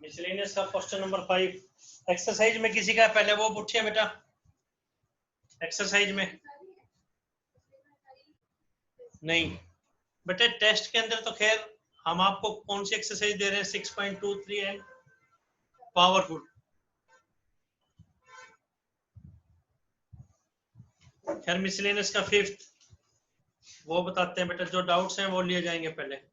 Miscellaneous का question number 5 exercise में किसी का पहले वो पूछिए बेटा। एक्सरसाइज में नहीं बेटे, टेस्ट के अंदर तो खैर हम आपको कौन सी एक्सरसाइज दे रहे हैं 6.23 एंड पावरफुल। खैर मिसलेनियस का 5th वो बताते हैं बेटा, जो डाउट्स हैं वो लिए जाएंगे पहले।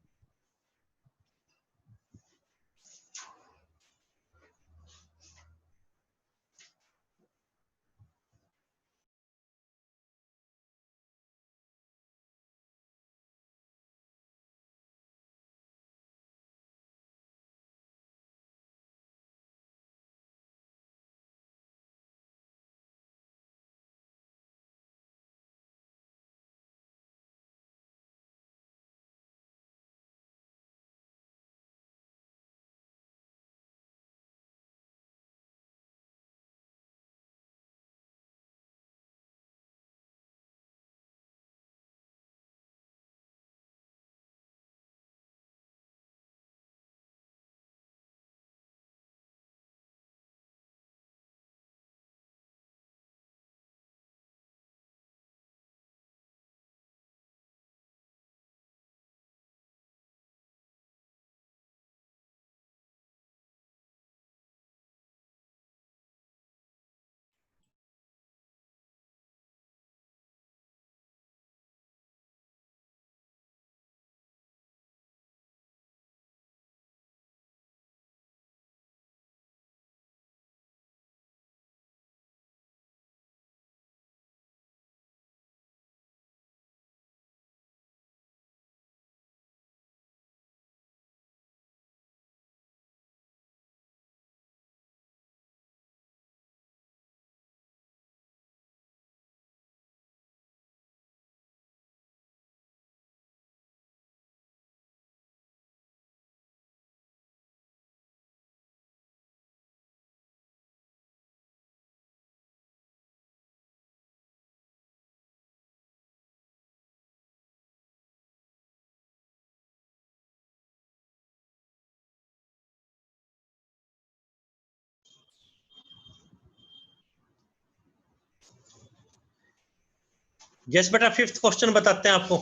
यस बेटा, 5th क्वेश्चन बताते हैं आपको।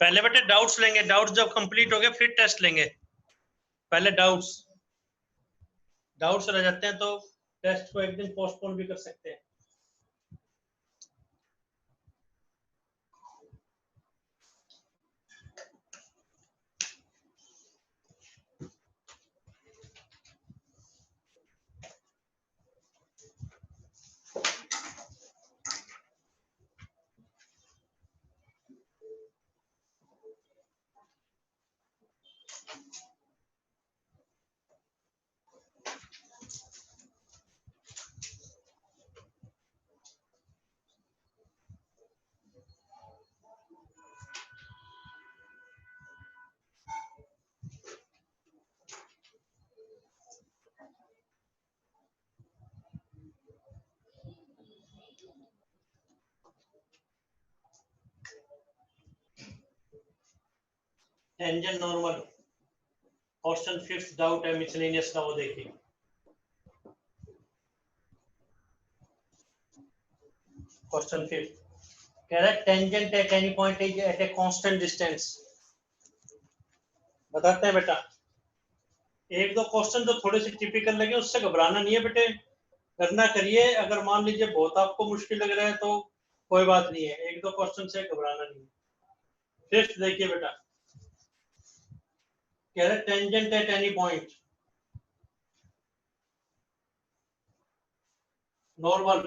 पहले बेटे डाउट्स लेंगे, डाउट्स जब कंप्लीट हो गए फिर टेस्ट लेंगे। पहले डाउट्स रह जाते हैं तो टेस्ट को एक दिन पोस्टपोन भी कर सकते हैं। Tangent normal question 5th doubt है मिसलेनियस का, वो देखिए। क्वेश्चन 5th कह रहा है tangent at any point is at a constant distance. बताते हैं बेटा, एक दो क्वेश्चन जो थोड़े से टिपिकल लगे उससे घबराना नहीं है बेटे, करना करिए। अगर मान लीजिए बहुत आपको मुश्किल लग रहा है तो कोई बात नहीं है, एक दो क्वेश्चन से घबराना नहीं है। 5th देखिए बेटा, कह रहे tangent at any point normal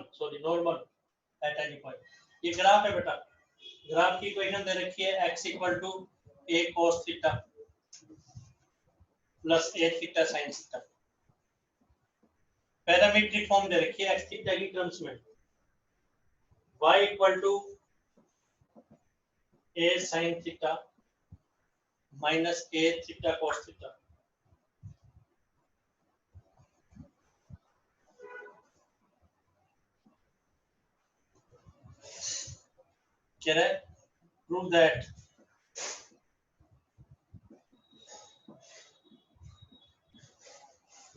at any point. ये ग्राफ है बेटा, ग्राफ की इक्वेशन दे रखी है x equal to a cos theta plus a theta sin theta. Parametric form दे रखी है x थीटा की टर्म्स में, y equal to a sin theta minus a theta cos theta. कह रहा है prove that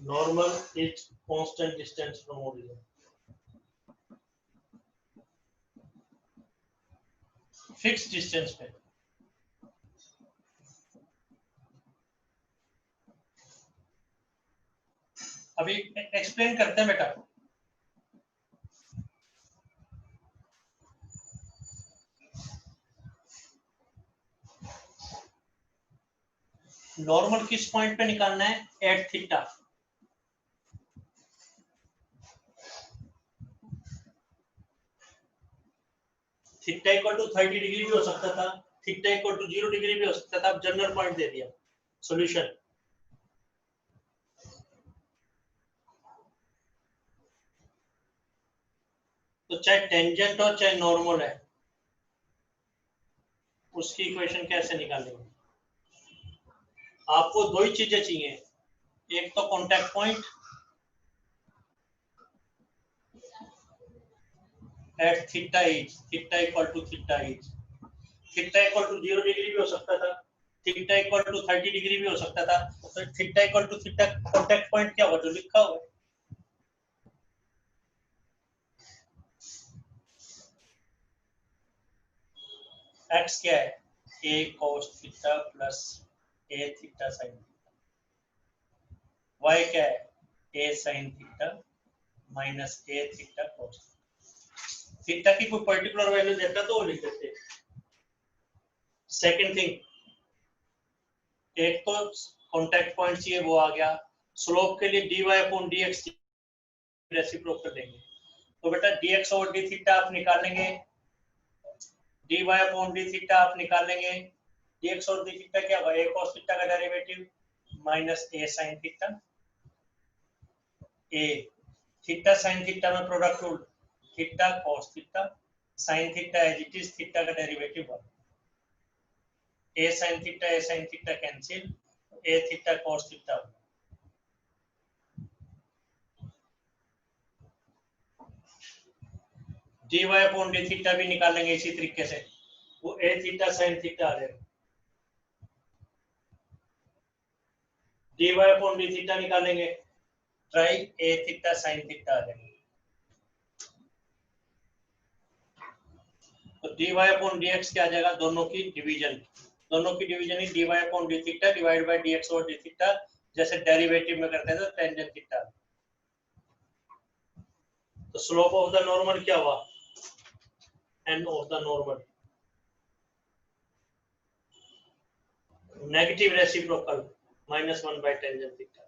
Normal is constant distance from origin. Fixed distance पे अभी एक्सप्लेन करते हैं बेटा. नॉर्मल किस पॉइंट पे निकालना है? At theta. Theta equal to 30 degree भी हो सकता था, थीटा इक्वल टू 0 डिग्री भी हो सकता था. अब जनरल पॉइंट दे दिया. सॉल्यूशन तो चाहे टेंजेंट हो चाहे नॉर्मल है, उसकी इक्वेशन कैसे निकालेंगे? आपको दो ही चीजें चाहिए, एक तो contact point at theta is, theta equal to theta is. Theta equal to 0 degree भी हो सकता था, थीटा इक्वल टू 30 डिग्री भी हो सकता था. तो theta equal to theta contact point क्या होगा? जो लिखा हुआ है. एक्स क्या है? A cos theta plus a theta sin theta. Y क्या है? A sin theta minus a theta cos. Theta की कोई पर्टिकुलर वैल्यू देता तो वो लिख देते. सेकंड थिंग, एक तो कांटेक्ट पॉइंट चाहिए, वो आ गया. स्लोप के लिए dy अपॉन dx रेसिप्रोकल लेंगे. तो बेटा dx और d थीटा आप निकालेंगे, dy अपॉन d थीटा आप निकालेंगे. dx और d थीटा क्या होगा? a cos थीटा का derivative minus a sin theta. a theta sin theta में product rule, theta cos theta sin theta as it is theta का डेरिवेटिव 1. a sin थीटा cancel, a theta cos theta. dy upon d theta भी निकालेंगे इसी तरीके से, वो a theta sin theta आ जाएगा. dy अपॉन d थीटा निकालेंगे, try a theta sin theta आ जाएगा. तो dy अपॉन dx क्या आ जाएगा? दोनों की डिवीजन, दोनों की division he dy upon d theta divide by dx और d थीटा, जैसे डेरिवेटिव में करते हैं तो टेंजेंट थीटा. तो स्लोप ऑफ द नॉर्मल क्या हुआ? n of the normal negative reciprocal minus 1 by tangent theta.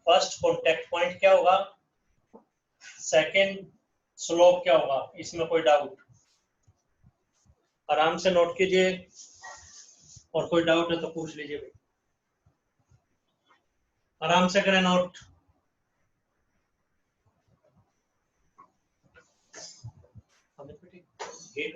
First contact point क्या होगा? सेकंड स्लोप क्या होगा? इसमें कोई डाउट? आराम से नोट कीजिए, और कोई डाउट है तो पूछ लीजिए भाई. आराम से करें नोट. गेट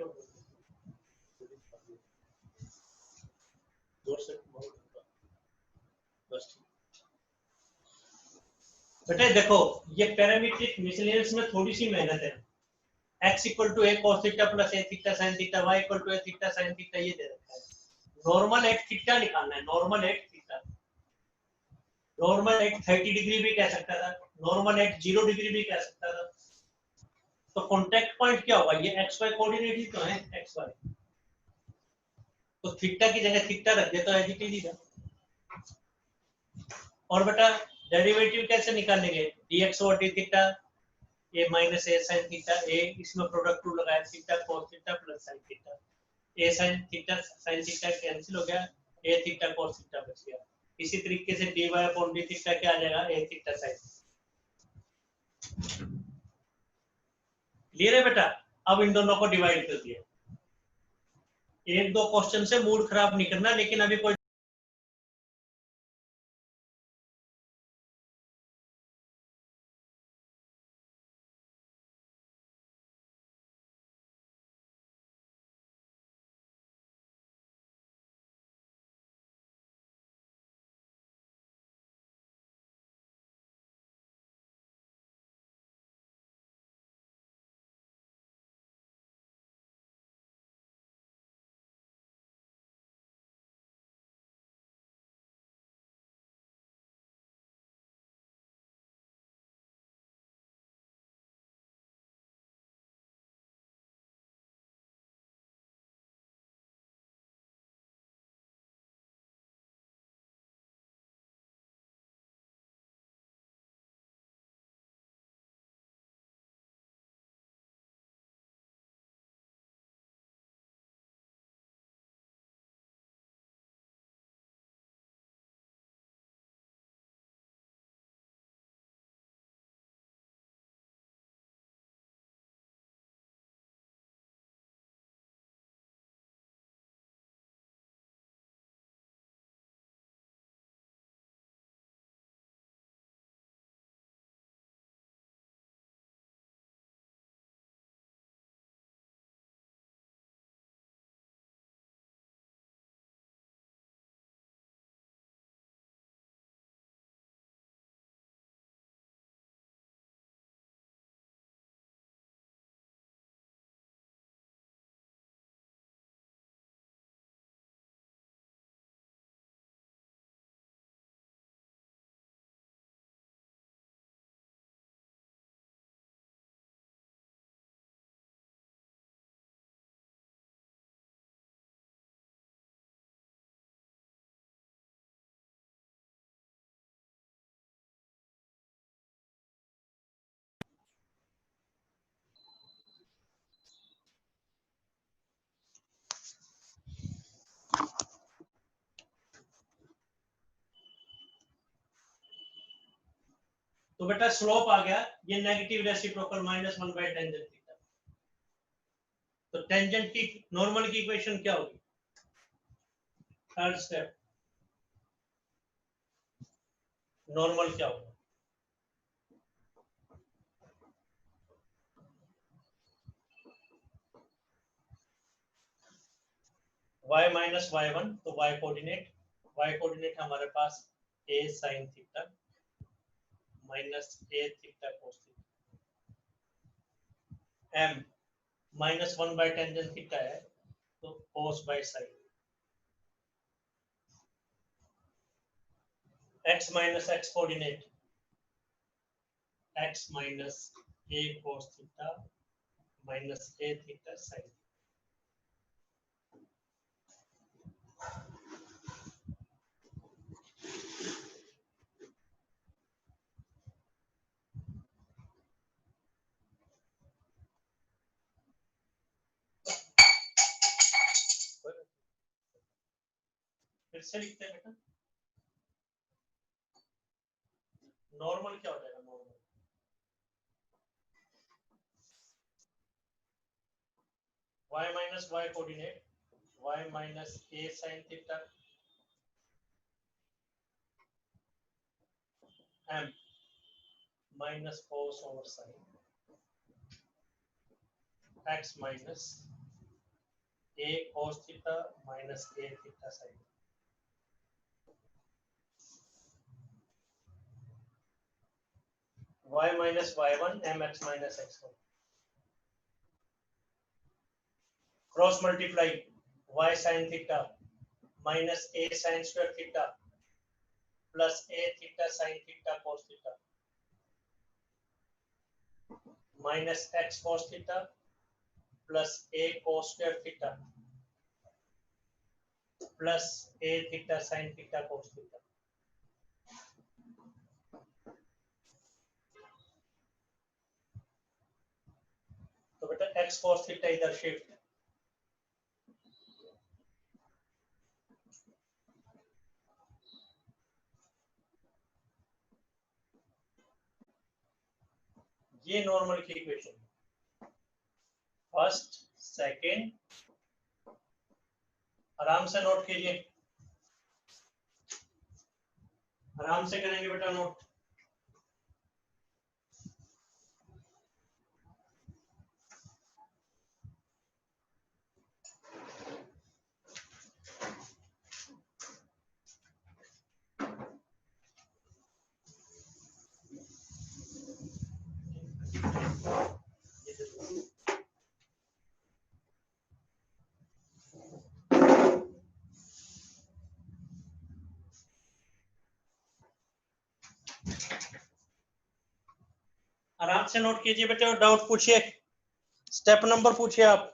बेटे देखो, ये पैरामीट्रिक मिसलेनियस में थोड़ी सी मेहनत है. x equal to a cos theta plus a theta sin theta, y equal to a theta sin theta, ये दे रखा है. नॉर्मल एट थीटा निकालना है. Normal at theta, normal at 30 degree भी कह सकता था, नॉर्मल एट 0 डिग्री भी कह सकता था. तो कांटेक्ट पॉइंट क्या होगा? ये एक्स वाई कोऑर्डिनेट ही तो है, एक्स वाई. तो थीटा की जगह थीटा रख दे तो एज इट इज. और बेटा डेरिवेटिव कैसे निकालेंगे? dx और d theta a minus a sin theta, a इसमें प्रोडक्ट रूल लगाया, theta cos theta plus sin theta. a sin theta sin थीटा कैंसिल हो गया, a थीटा cos थीटा बच गया. इसी तरीके से dy अपॉन d थीटा क्या आ जाएगा? a theta sin. क्लियर है बेटा? अब इन दोनों को डिवाइड कर दिया. एक दो क्वेश्चन से मूड खराब नहीं करना, लेकिन अभी कोई तो बेटा स्लोप आ गया ये negative reciprocal -1 by tangent theta. तो टेंजेंट की नॉर्मल की इक्वेशन क्या होगी? थर्ड स्टेप नॉर्मल क्या होगा? y माइनस y1, तो y कोऑर्डिनेट हमारे पास a sin theta minus a theta cos theta, m -1 by tangent theta है तो cos by sin, x minus x coordinate x minus a cos theta minus a theta sin। फिर से लिखते हैं बेटा, नॉर्मल क्या हो जाएगा? Normal y minus y coordinate y minus a sin theta m minus cos over sin x minus a cos theta minus a theta sin। y minus y1 mx minus x1 cross multiply y sin theta minus a sin square theta plus a theta sin theta cos theta minus x cos theta plus a cos square theta plus a theta sin theta cos theta. तो बेटा x cos theta इधर shift, ये normal की equation first second, आराम से note कीजिए, आराम से करेंगे बेटा नोट। आराम से नोट कीजिए बेटे और डाउट पूछिए, स्टेप नंबर पूछिए आप।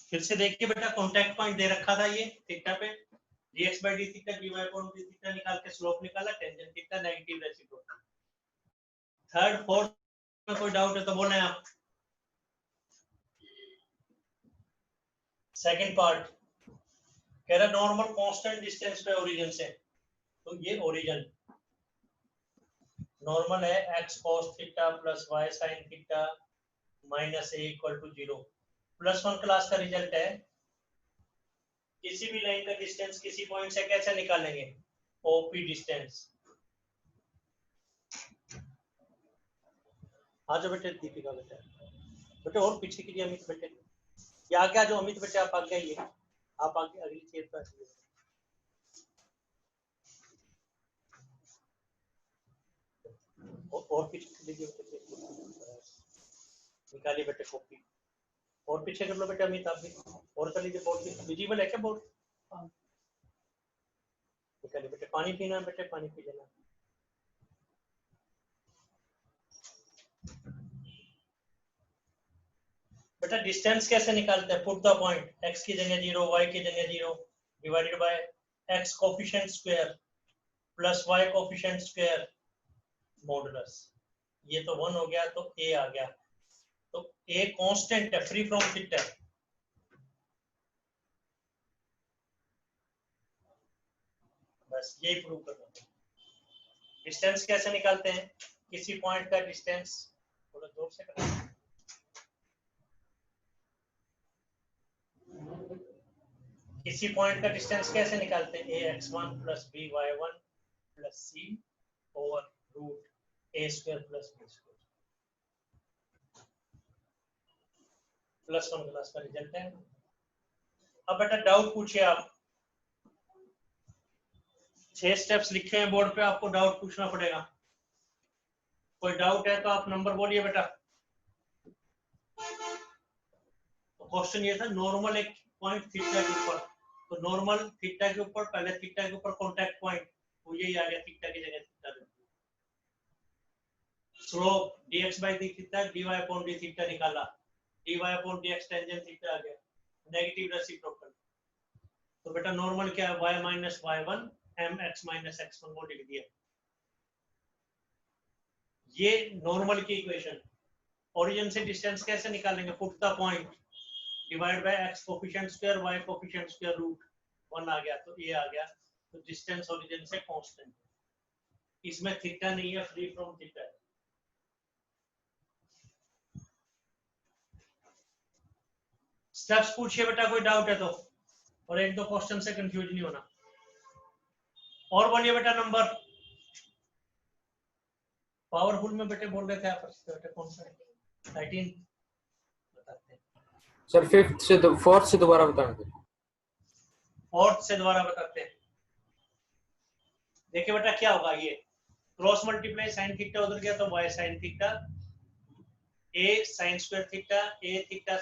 फिर से देखिए बेटा, कॉन्टैक्ट पॉइंट दे रखा था ये थीटा पे, dx by d theta dy upon d theta निकाल के स्लोप निकाला, tangent theta negative reciprocal. Third fourth में कोई डाउट है तो बोलें आप। सेकंड पार्ट कह रहा नॉर्मल कांस्टेंट डिस्टेंस पे ओरिजिन से, तो ये ओरिजिन नॉर्मल है x cos theta plus y sin theta minus a equal to 0। +1 class का रिजल्ट है, किसी भी लाइन का डिस्टेंस किसी पॉइंट से कैसे निकालेंगे? OP distance. आ जाओ बेटे दीपिका बेटे, बेटे और पीछे कीजिए अमित बेटे, ये आगे आ जाओ अमित बेटे, आप आगे आइए, आप आगे अगली चेयर पर आइए। और पीछे लीजिए बेटे, निकालिए बेटे कॉपी, और पीछे कर लो बेटे अमित आप भी, और कर लीजिए। बोर्ड विजिबल है क्या बोर्ड? निकालिए बेटे, पानी पीना है बेटे, पानी पी लेना। बेटा डिस्टेंस कैसे निकालते हैं? पुट द पॉइंट, x की जगह 0, y की जगह 0 divided by x coefficient square plus y coefficient square modulus, ये तो 1 हो गया, तो a आ गया। तो a कांस्टेंट है, फ्री फ्रॉम थीटा। बस यही प्रूव करना है। डिस्टेंस कैसे निकालते हैं? किसी पॉइंट का डिस्टेंस, थोड़ा जोर से करना, किसी पॉइंट का डिस्टेंस कैसे निकालते हैं? ax1 plus by1 plus c over root a square plus b square. +1 class का रिजल्ट है। अब बेटा डाउट पूछिए आप। 6 स्टेप्स लिखे हैं बोर्ड पे, आपको डाउट पूछना पड़ेगा। कोई डाउट है तो आप नंबर बोलिए बेटा। तो क्वेश्चन ये था, नॉर्मल एक पॉइंट थीटा के ऊपर, तो नॉर्मल थीटा के ऊपर, पहले थीटा के ऊपर कांटेक्ट पॉइंट, वो यही आ गया, थीटा की जगह theta. Slope dx by d theta, dy upon d theta निकाला, dy upon dx tangent theta आ गया, नेगेटिव रेसिप्रोकल। तो बेटा नॉर्मल क्या है? y minus y1 mx minus x1 को लिख दिया। ये नॉर्मल की इक्वेशन। ओरिजिन से डिस्टेंस कैसे निकालेंगे? Put the point divide by x coefficient square y coefficient square root 1 आ गया, तो ये आ गया। तो डिस्टेंस ओरिजिन से कांस्टेंट, इसमें थीटा नहीं है, फ्री फ्रॉम थीटा है। स्टेप्स पूछिए बेटा, कोई डाउट है तो, और एक दो क्वेश्चन से कंफ्यूज नहीं होना। और बोलिए बेटा नंबर। पावरफुल में बेटे बोल रहे थे आप, बेटे कौन सा है? 13 बताते हैं सर। 4th से दोबारा बताएंगे। 4th से दोबारा बताते हैं। देखिए बेटा क्या होगा, ये क्रॉस मल्टीप्लाई साइन थीटा उधर गया तो y sine theta, a sine square theta, a theta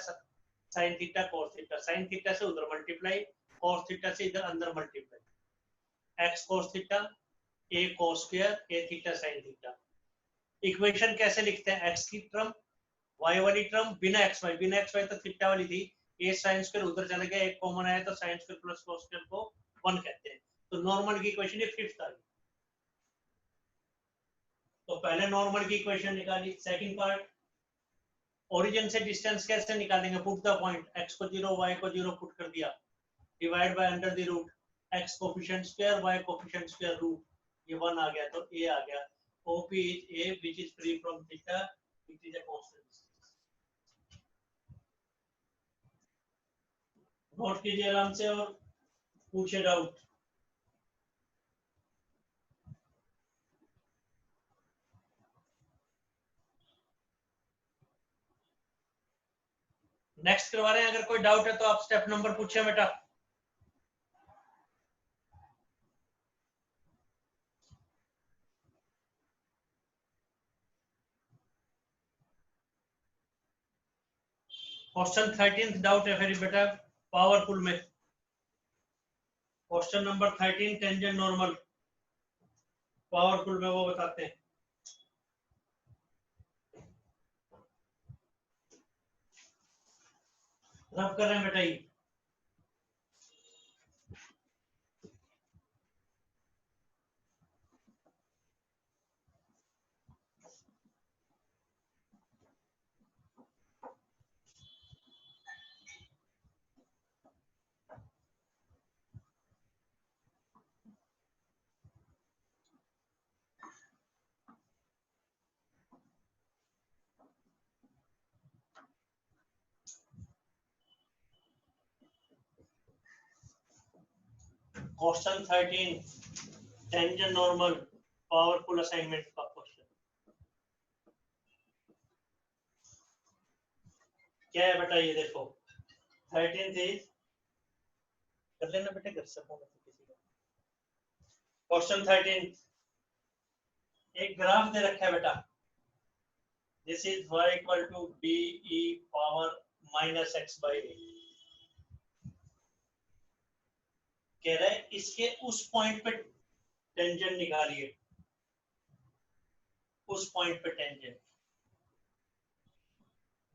sine theta cos theta, sine theta से उधर मल्टीप्लाई, cos थीटा से इधर अंदर multiply, x cos theta, a cos square, a theta sine theta. Equation कैसे लिखते हैं? x की term, y वाली टर्म बिना xy तो थीटा वाली थी, a साइन स्क्वायर उधर चला गया, एक कॉमन आया तो sine square plus cos square को 1 कहते हैं। तो नॉर्मल की इक्वेशन ये 5th आ गई। तो पहले नॉर्मल की इक्वेशन निकाली। सेकंड पार्ट, ओरिजिन से डिस्टेंस कैसे निकालेंगे? पुट द पॉइंट, x को 0 y को 0 पुट कर दिया, divide by under the root x coefficient square y coefficient square root, ये 1 आ गया, तो a आ गया। OP is a which is free from theta, it is a constant। Note कीजिए आराम से और पूछे डाउट। नेक्स्ट करवा रहे हैं, अगर कोई डाउट है तो आप स्टेप नंबर पूछिए बेटा। क्वेश्चन 13 डाउट है फिर बेटा पावरफुल में। Question number 13 tangent normal powerful में वो बताते हैं। रब कर रहे हैं बेटा ये। Question 13 tangent normal powerful assignment का क्वेश्चन क्या है बेटा? ये देखो 13 थी, कर लेना बेटे घर से फोन किसी का। क्वेश्चन 13, एक ग्राफ दे रखा है बेटा, this is y equal to b e power minus x by a। कह रहा है इसके उस पॉइंट पे टेंजेंट निकालिए, उस पॉइंट पे टेंजेंट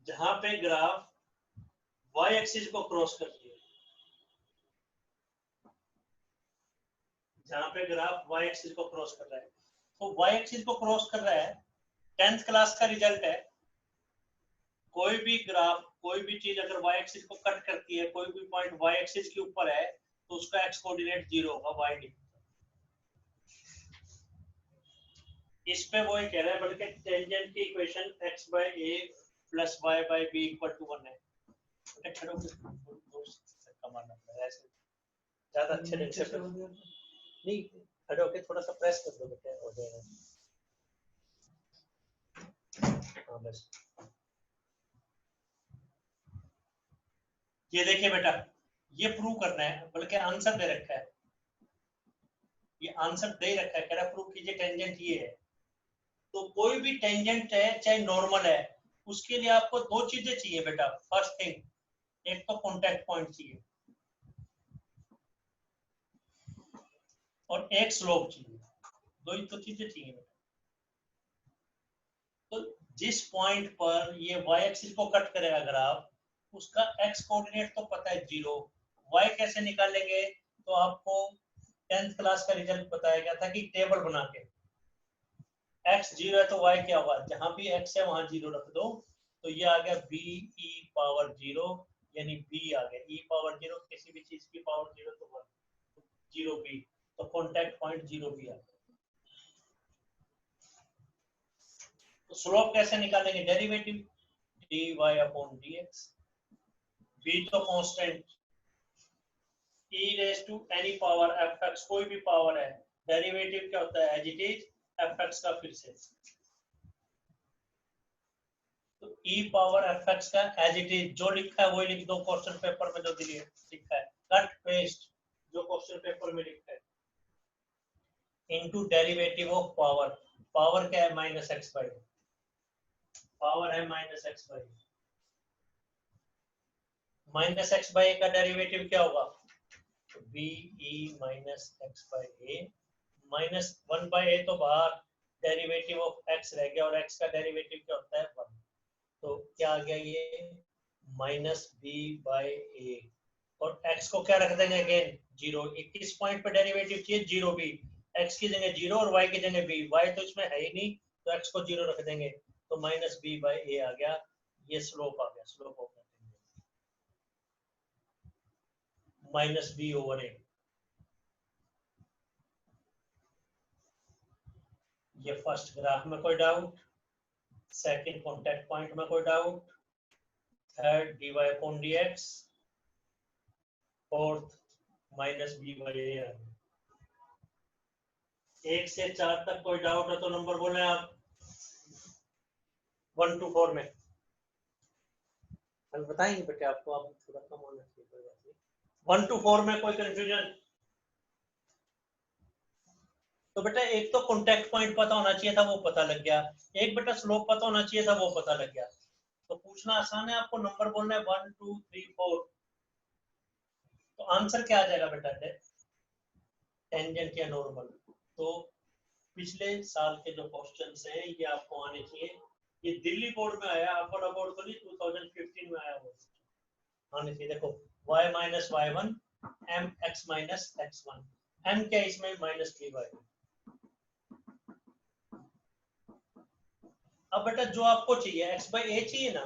जहां पे ग्राफ y एक्सिस को क्रॉस कर दिया। जहां पे ग्राफ y एक्सिस को क्रॉस कर रहा है, तो y एक्सिस को क्रॉस कर रहा है, 10th क्लास का रिजल्ट है। कोई भी ग्राफ, कोई भी चीज अगर y एक्सिस को कट करती है, कोई भी पॉइंट y एक्सिस के ऊपर है, तो उसका x कोऑर्डिनेट 0 होगा, y नहीं। इस पे वो कह रहा है, बल्कि टेंजेंट की equation x by a plus y by b equal to 1 है। ऐसे ज्यादा अच्छे ढंग से नहीं, खड़े होके थोड़ा सा प्रेस कर दो बेटा, हो जाएगा। हाँ बस, ये देखिए बेटा, ये प्रूव करना है, बल्कि आंसर दे रखा है, ये आंसर दे रखा है, कह रहा प्रूव कीजिए टेंजेंट ये है। तो कोई भी टेंजेंट है, चाहे नॉर्मल है, उसके लिए आपको दो चीजें चाहिए बेटा। फर्स्ट थिंग, एक तो कॉन्टैक्ट पॉइंट चाहिए और एक स्लोप चाहिए, दो ही तो चीजें चाहिए बेटा। तो जिस पॉइंट पर ये y एक्सिस को कट करेगा ग्राफ, उसका x कोऑर्डिनेट तो पता है 0, y कैसे निकालेंगे? तो आपको 10th क्लास का रिजल्ट बताया गया था कि टेबल बना के x 0 है तो y क्या होगा, जहां भी x है वहां 0 रख दो, तो ये आ गया b e पावर 0, यानी b आ गया e पावर 0, किसी भी चीज की पावर 0 तो 1, 0 b, तो कॉन्टैक्ट पॉइंट 0 b आ गया। तो स्लोप कैसे निकालेंगे? Derivative dy upon dx, b तो constant, e raise to any power fx, कोई भी पावर है, डेरिवेटिव क्या होता है? एज इट इज fx का फिर से, तो e पावर fx का एज इट इज जो लिखा है वही लिख दो, क्वेश्चन पेपर में जो दिए लिखा है, कट पेस्ट जो क्वेश्चन पेपर में लिखा है, into derivative of power, power क्या है? माइनस एक्स बाई, पावर है minus x by, minus x by का डेरिवेटिव क्या होगा? B e minus x by a, minus 1 by a तो बाहर, डेरिवेटिव ऑफ एक्स रह गया, और एक्स का डेरिवेटिव क्या होता है? 1, तो क्या आ गया ये? माइनस बी बाई ए, और x को क्या रख देंगे? अगेन 0, किस पॉइंट पर डेरिवेटिव चाहिए? 0 b, x की जगह 0 और y की जगह b, y तो इसमें है ही नहीं, तो x को 0 रख देंगे, तो माइनस बी बाई ए आ गया, ये स्लोप आ गया, slope of minus b over a. ये फर्स्ट ग्राफ में कोई डाउट? सेकंड कॉन्टैक्ट पॉइंट में कोई doubt? Third dy upon dx, fourth minus b by a. 1 से 4 तक कोई डाउट है तो नंबर बोले आप, 1 to 4 में हम बताएंगे बेटे आपको, आप थोड़ा कम होना चाहिए। 1 to 4 में कोई कंफ्यूजन? तो बेटा एक तो कॉन्टैक्ट पॉइंट पता होना चाहिए था, वो पता लग गया, एक बेटा स्लोप पता होना चाहिए था, वो पता लग गया। तो पूछना आसान है, आपको नंबर बोलना है 1 2 3 4, तो आंसर क्या आ जाएगा बेटा? टेंजेंट या नॉर्मल। तो पिछले साल के जो क्वेश्चंस हैं ये आपको आने चाहिए, ये दिल्ली बोर्ड में आया, अपोलो बोर्ड तो नहीं, 2015 में आया वो आने चाहिए। देखो y minus y one m x minus x one, m क्या इसमें? Minus three y. अब बेटा जो आपको चाहिए x बाई ए चाहिए ना,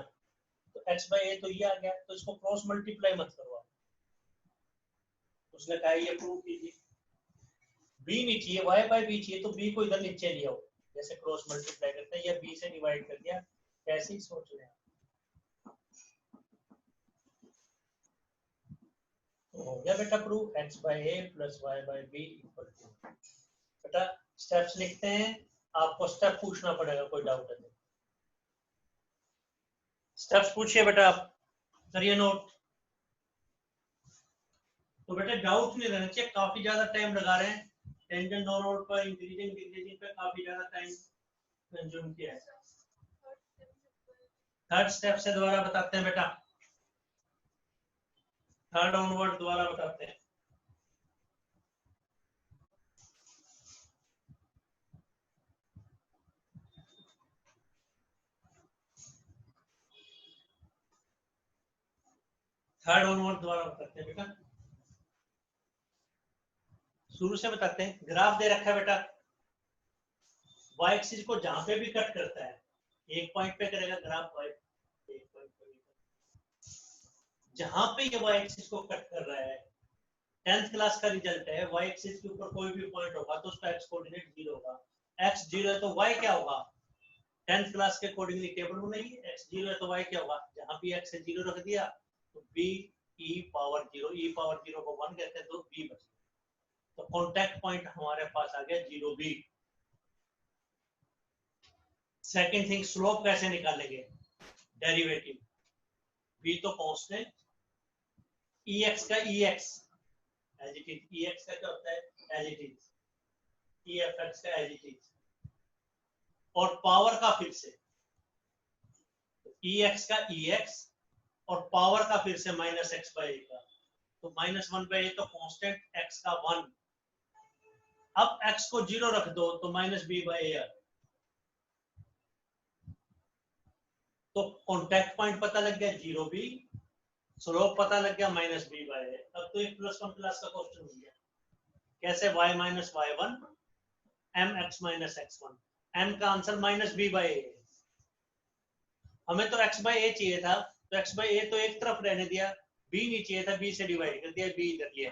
तो x बाई ए तो ये आ गया, तो इसको क्रॉस मल्टीप्लाई मत करो आप, उसने कहा ये प्रूव कीजिए। b नहीं चाहिए, y बाई b चाहिए, तो b को इधर नीचे ले आओ, जैसे क्रॉस मल्टीप्लाई करते हैं, या b से डिवाइड कर दिया, कैसे ही सोच रहे हैं। तो हो गया बेटा prove, x by a plus y by b equal to. बेटा स्टेप्स लिखते हैं, आपको स्टेप पूछना पड़ेगा, कोई डाउट है तो स्टेप्स पूछिए बेटा, आप करिए नोट। तो बेटा डाउट नहीं रहना चाहिए, काफी ज्यादा टाइम लगा रहे हैं, टेंजेंट नॉर्मल पर इंक्रीजिंग डिक्रीजिंग पे काफी ज्यादा टाइम कंज्यूम किया है। थर्ड स्टेप से दोबारा बताते हैं बेटा, थर्ड ऑनवर्ड दोबारा बताते हैं। थर्ड ऑनवर्ड दोबारा बताते हैं बेटा, शुरू से बताते हैं। ग्राफ दे रखा है बेटा, वाई एक्सिस को जहां पे भी कट करता है, एक पॉइंट पे करेगा ग्राफ वाई, एक पॉइंट पे जहां पे ये वाई एक्सिस को कट कर रहा है, 10th क्लास का रिजल्ट है, वाई एक्सिस के ऊपर कोई भी पॉइंट होगा तो उसका एक्स कोऑर्डिनेट 0 होगा। एक्स 0 है तो वाई क्या होगा, 10th क्लास के अकॉर्डिंगली टेबल बनाइए, एक्स 0 है तो वाई क्या होगा, जहां भी एक्स है 0 रख दिया तो बी ई पावर 0, ई पावर 0 को 1 कहते हैं तो बी बच गया। तो कॉन्टैक्ट पॉइंट हमारे पास आ गया 0 बी। सेकेंड थिंग, स्लोप कैसे निकालेंगे, डेरिवेटिव, बी तो कांस्टेंट, ई एक्स का e x as it is, e x का क्या होता है as it is, e f x का एज इट इज, और पावर का फिर से ई एक्स का ई एक्स और पावर का फिर से माइनस एक्स बाई ए का, तो माइनस 1 बाई ए तो कांस्टेंट, एक्स का 1, अब एक्स को 0 रख दो तो माइनस बी बाई ए, तो कॉन्टैक्ट पॉइंट पता लग गया 0 बी, स्लोप पता लग गया माइनस बी बाई ए। अब तो एक +1 क्लास का क्वेश्चन हो गया, कैसे y minus y1 m x minus x1, m का आंसर माइनस बी बाई ए, हमें तो x बाई ए चाहिए था, तो x बाई ए तो एक तरफ रहने दिया, b नहीं चाहिए था, b से डिवाइड कर दिया, b इधर लिया,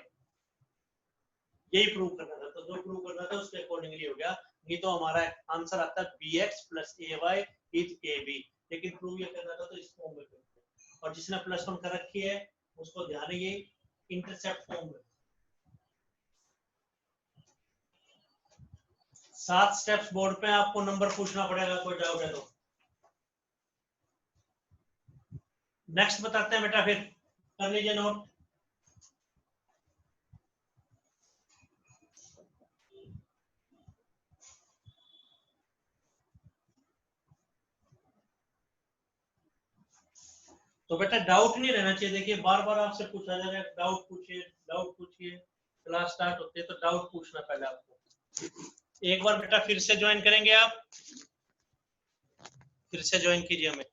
यही प्रूव करना था, तो जो प्रूव करना था उसके अकॉर्डिंगली हो गया, नहीं तो हमारा आंसर आता bx plus ay is ab, लेकिन प्रूव ये करना था तो इस फॉर्म में करते, और जिसने +1 कर रखी है उसको ध्यान ये इंटरसेप्ट फॉर्म में, 7 स्टेप्स बोर्ड पे आपको नंबर पूछना पड़ेगा, कोई डाउट है तो। नेक्स्ट बताते हैं बेटा, फिर कर लीजिए नोट। तो बेटा डाउट नहीं रहना चाहिए, देखिए बार बार आपसे पूछा जा रहा है, डाउट पूछिए डाउट पूछिए, क्लास स्टार्ट होती है तो डाउट पूछना पहले आपको। एक बार बेटा फिर से ज्वाइन करेंगे आप, फिर से ज्वाइन कीजिए हमें।